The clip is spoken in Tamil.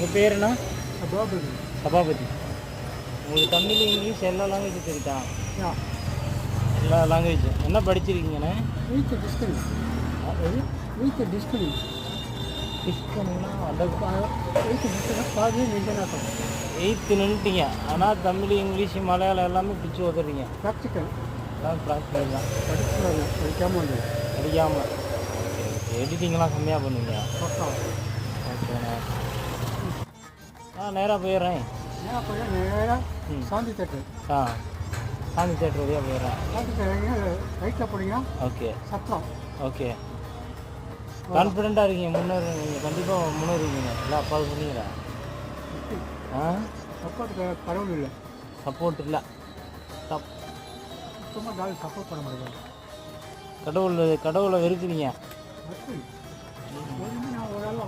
உங்கள் பேர் என்ன? சபாபதி. சபாபதி. உங்களுக்கு தமிழ் இங்கிலீஷ் எல்லா லாங்குவேஜும் தெரியுதா? யா. எல்லா லாங்குவேஜும். என்ன படிச்சிருக்கீங்கண்ணே? எயித்து டிஸ்கனி. எது? எயித்து டிஸ்கனி. டிஸ்கனினா அந்த எயித்து டிஸ்கனா பாதி இன்டர்நேஷனல். 8th நின்றுட்டீங்க. ஆனால் தமிழ் இங்கிலீஷ் மலையாளம் எல்லாமே பிடிச்சி ஓதுறீங்க. ப்ராக்டிக்கல். எல்லாம் ப்ராக்டிக்கல் தான். படிக்காமல் வந்து படிக்காமல். Okay okay. எடிட்டிங்லாம் கம்மியாக பண்ணுவீங்க. பக்கா. ஓகேண்ணே. நேராக போயிடுறேன். நேராக சாந்தி தேட்டர். சாந்தி தேட்டர் வழியாக போயிடுறேன். சாந்தி தேட்டர் ரைட்டில் போனீங்கன்னா ஓகே சத்தம். ஓகே. கான்ஃபிடெண்ட்டாக இருக்கீங்க, நீங்கள் கண்டிப்பாக முன்னேறுவீங்க. இல்லை அப்பாவுக்கு சொன்னீங்களா? சப்போர்ட்டுக்கு கடவுள் இல்லை. சப்போர்ட் இல்லை. சுத்தமாக கால் சப்போர்ட் பண்ண முடியாது. கடவுளை வெறுக்கிறீங்க. நான் ஒரு ஆள்